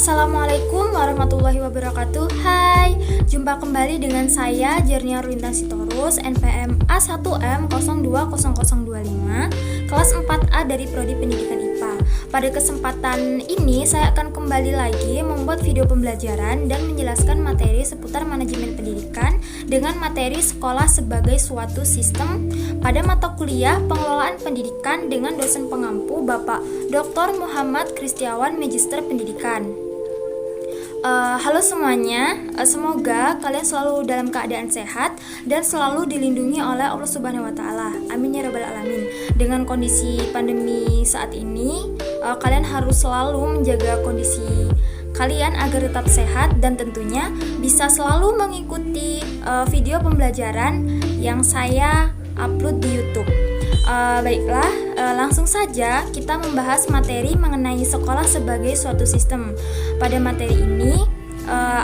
Assalamualaikum warahmatullahi wabarakatuh. Hai, jumpa kembali dengan saya Jernia Ruintan Sitorus, NPM A1M020025, kelas 4A dari Prodi Pendidikan IPA. Pada kesempatan ini saya akan kembali lagi membuat video pembelajaran dan menjelaskan materi seputar manajemen pendidikan dengan materi sekolah sebagai suatu sistem pada mata kuliah Pengelolaan Pendidikan dengan dosen pengampu Bapak Dr. Muhammad Kristiawan, Magister Pendidikan. Halo semuanya, semoga kalian selalu dalam keadaan sehat dan selalu dilindungi oleh Allah Subhanahu wa Ta'ala. Amin ya Rabbal Alamin. Dengan kondisi pandemi saat ini, kalian harus selalu menjaga kondisi kalian agar tetap sehat dan tentunya bisa selalu mengikuti video pembelajaran yang saya upload di YouTube. Baiklah, langsung saja kita membahas materi mengenai sekolah sebagai suatu sistem. Pada materi ini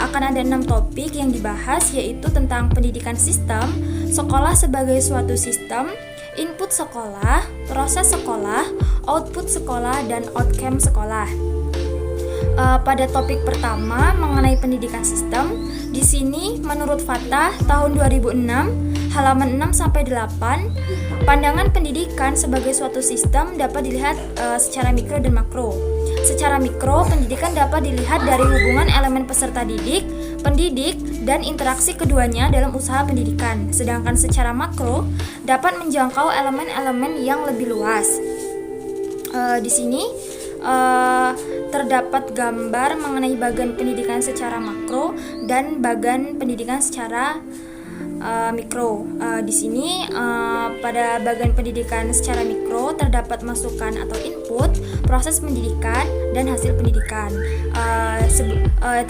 akan ada 6 topik yang dibahas, yaitu tentang pendidikan sistem, sekolah sebagai suatu sistem, input sekolah, proses sekolah, output sekolah, dan outcome sekolah. Pada topik pertama mengenai pendidikan sistem, di sini menurut Fatah tahun 2006 halaman 6-8, pandangan pendidikan sebagai suatu sistem dapat dilihat secara mikro dan makro. Secara mikro, pendidikan dapat dilihat dari hubungan elemen peserta didik, pendidik, dan interaksi keduanya dalam usaha pendidikan. Sedangkan secara makro dapat menjangkau elemen-elemen yang lebih luas. Di sini terdapat gambar mengenai bagian pendidikan secara makro dan bagian pendidikan secara mikro. Di sini pada bagian pendidikan secara mikro terdapat masukan atau input, proses pendidikan, dan hasil pendidikan.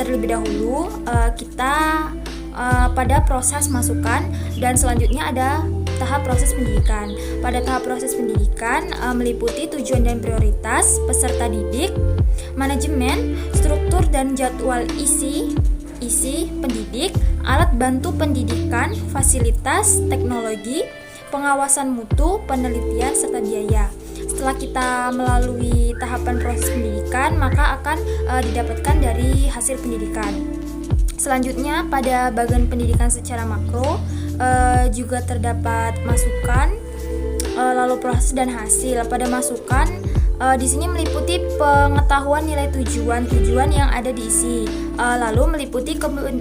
Terlebih dahulu kita pada proses masukan dan selanjutnya ada tahap proses pendidikan. Pada tahap proses pendidikan meliputi tujuan dan prioritas peserta didik, manajemen, struktur dan jadwal isi pendidik, alat bantu pendidikan, fasilitas, teknologi, pengawasan mutu, penelitian, serta biaya. Setelah kita melalui tahapan proses pendidikan, maka akan didapatkan dari hasil pendidikan. Selanjutnya pada bagian pendidikan secara makro juga terdapat masukan, lalu proses dan hasil. Pada masukan di sini meliputi pengetahuan nilai tujuan yang ada diisi, lalu meliputi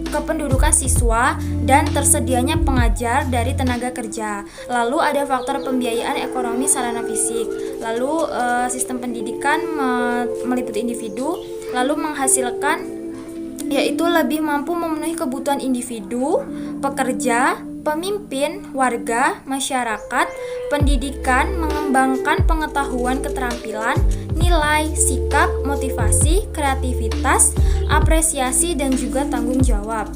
kependudukan siswa dan tersedianya pengajar dari tenaga kerja. Lalu ada faktor pembiayaan ekonomi sarana fisik. Lalu sistem pendidikan meliputi individu, lalu menghasilkan yaitu lebih mampu memenuhi kebutuhan individu, pekerja, pemimpin, warga, masyarakat, pendidikan, mengembangkan pengetahuan, keterampilan, nilai, sikap, motivasi, kreativitas, apresiasi, dan juga tanggung jawab.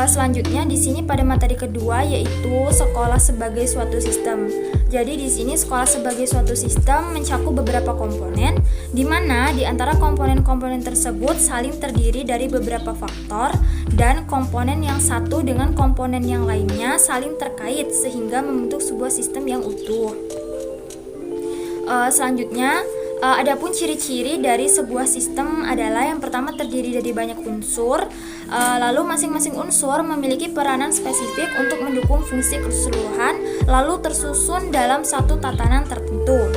Selanjutnya di sini pada materi kedua yaitu sekolah sebagai suatu sistem. Jadi di sini sekolah sebagai suatu sistem mencakup beberapa komponen, di mana di antara komponen-komponen tersebut saling terdiri dari beberapa faktor dan komponen yang satu dengan komponen yang lainnya saling terkait sehingga membentuk sebuah sistem yang utuh. Selanjutnya adapun ciri-ciri dari sebuah sistem adalah yang pertama terdiri dari banyak unsur, lalu masing-masing unsur memiliki peranan spesifik untuk mendukung fungsi keseluruhan, lalu tersusun dalam satu tatanan tertentu.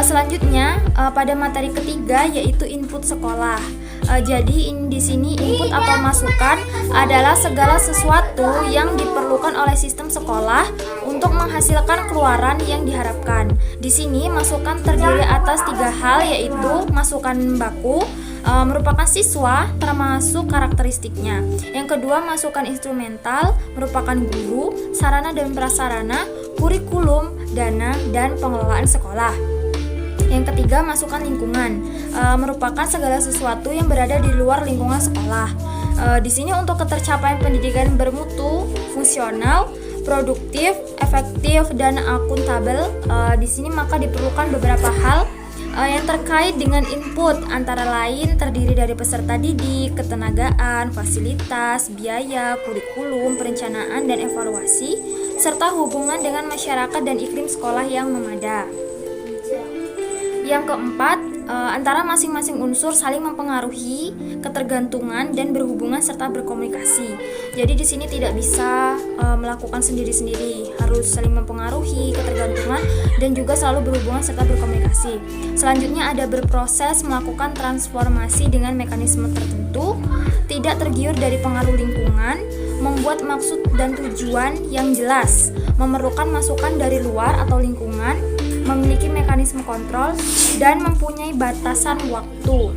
Selanjutnya pada materi ketiga yaitu input sekolah. Jadi di sini input atau masukan adalah segala sesuatu yang diperlukan oleh sistem sekolah untuk menghasilkan keluaran yang diharapkan. Di sini masukan terdiri atas 3 hal, yaitu masukan baku merupakan siswa termasuk karakteristiknya. Yang kedua masukan instrumental merupakan guru, sarana dan prasarana, kurikulum, dana, dan pengelolaan sekolah. Yang ketiga masukan lingkungan merupakan segala sesuatu yang berada di luar lingkungan sekolah. Di sini untuk ketercapaian pendidikan bermutu, fungsional, produktif, efektif, dan akuntabel, di sini maka diperlukan beberapa hal yang terkait dengan input, antara lain terdiri dari peserta didik, ketenagaan, fasilitas, biaya, kurikulum, perencanaan, dan evaluasi, serta hubungan dengan masyarakat dan iklim sekolah yang memadai. Yang keempat, antara masing-masing unsur saling mempengaruhi, ketergantungan dan berhubungan serta berkomunikasi. Jadi di sini tidak bisa melakukan sendiri-sendiri, harus saling mempengaruhi, ketergantungan dan juga selalu berhubungan serta berkomunikasi. Selanjutnya ada berproses melakukan transformasi dengan mekanisme tertentu, tidak tergiur dari pengaruh lingkungan, membuat maksud dan tujuan yang jelas, memerlukan masukan dari luar atau lingkungan, memiliki mekanisme kontrol, dan mempunyai batasan waktu.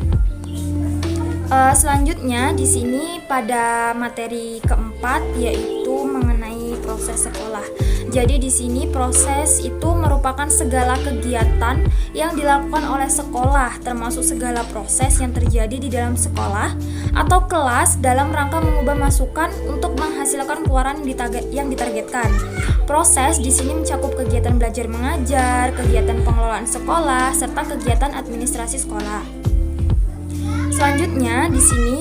Selanjutnya di sini pada materi keempat yaitu mengenai proses sekolah. Jadi di sini proses itu merupakan segala kegiatan yang dilakukan oleh sekolah, termasuk segala proses yang terjadi di dalam sekolah atau kelas dalam rangka mengubah masukan untuk menghasilkan keluaran yang ditargetkan. Proses di sini mencakup kegiatan belajar mengajar, kegiatan pengelolaan sekolah, serta kegiatan administrasi sekolah. Selanjutnya di sini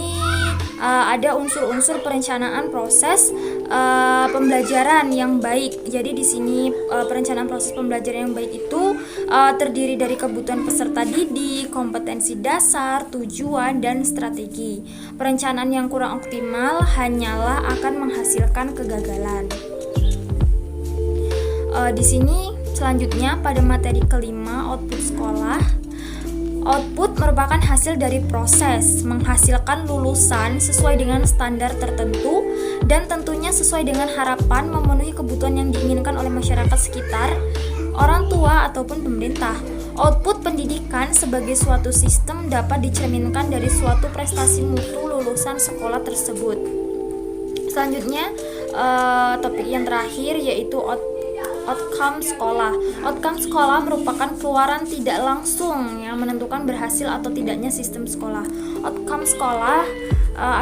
ada unsur-unsur perencanaan proses pembelajaran yang baik. Jadi di sini perencanaan proses pembelajaran yang baik itu terdiri dari kebutuhan peserta didik, kompetensi dasar, tujuan, dan strategi. Perencanaan yang kurang optimal hanyalah akan menghasilkan kegagalan. Di sini selanjutnya pada materi kelima output sekolah. Output merupakan hasil dari proses menghasilkan lulusan sesuai dengan standar tertentu dan tentunya sesuai dengan harapan memenuhi kebutuhan yang diinginkan oleh masyarakat sekitar, orang tua ataupun pemerintah. Output pendidikan sebagai suatu sistem dapat dicerminkan dari suatu prestasi mutu lulusan sekolah tersebut. Selanjutnya topik yang terakhir yaitu outcome sekolah. Outcome sekolah merupakan keluaran tidak langsung yang menentukan berhasil atau tidaknya sistem sekolah. Outcome sekolah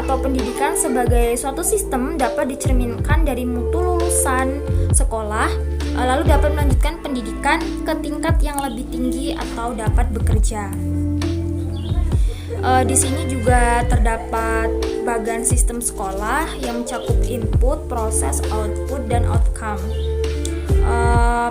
atau pendidikan sebagai suatu sistem dapat dicerminkan dari mutu lulusan sekolah, lalu dapat melanjutkan pendidikan ke tingkat yang lebih tinggi atau dapat bekerja. Di sini juga terdapat bagan sistem sekolah yang mencakup input, proses, output, dan outcome.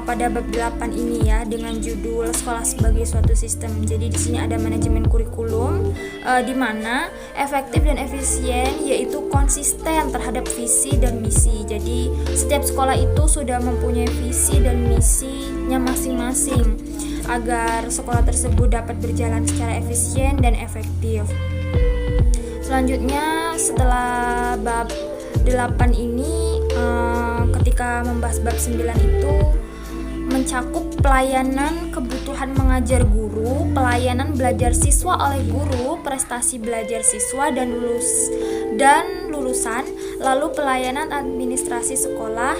Pada bab 8 ini ya dengan judul sekolah sebagai suatu sistem. Jadi di sini ada manajemen kurikulum di mana efektif dan efisien yaitu konsisten terhadap visi dan misi. Jadi setiap sekolah itu sudah mempunyai visi dan misinya masing-masing agar sekolah tersebut dapat berjalan secara efisien dan efektif. Selanjutnya setelah bab 8 ini ketika membahas bab 9 itu mencakup pelayanan kebutuhan mengajar guru, pelayanan belajar siswa oleh guru, prestasi belajar siswa dan lulusan, lalu pelayanan administrasi sekolah.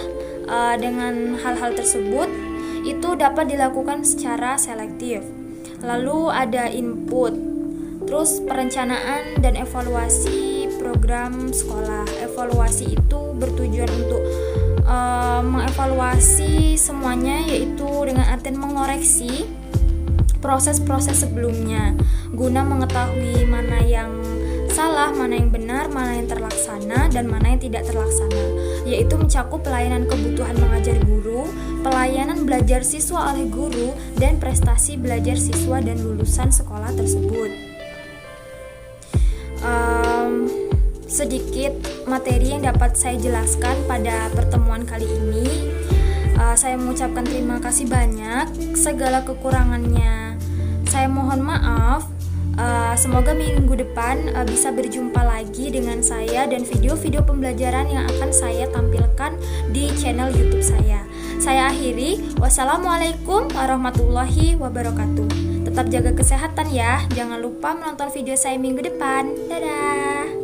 Dengan hal-hal tersebut itu dapat dilakukan secara selektif. Lalu ada input, terus perencanaan dan evaluasi program sekolah. Evaluasi itu bertujuan untuk mengevaluasi semuanya, yaitu dengan artian mengoreksi proses-proses sebelumnya guna mengetahui mana yang salah, mana yang benar, mana yang terlaksana, dan mana yang tidak terlaksana, yaitu mencakup pelayanan kebutuhan mengajar guru, pelayanan belajar siswa oleh guru, dan prestasi belajar siswa dan lulusan sekolah tersebut. Sedikit materi yang dapat saya jelaskan pada pertemuan kali ini. Saya mengucapkan terima kasih banyak. Segala kekurangannya saya mohon maaf. Semoga minggu depan bisa berjumpa lagi dengan saya dan video-video pembelajaran yang akan saya tampilkan di channel YouTube saya. Saya akhiri. Wassalamualaikum warahmatullahi wabarakatuh. Tetap jaga kesehatan ya. Jangan lupa menonton video saya minggu depan. Dadah.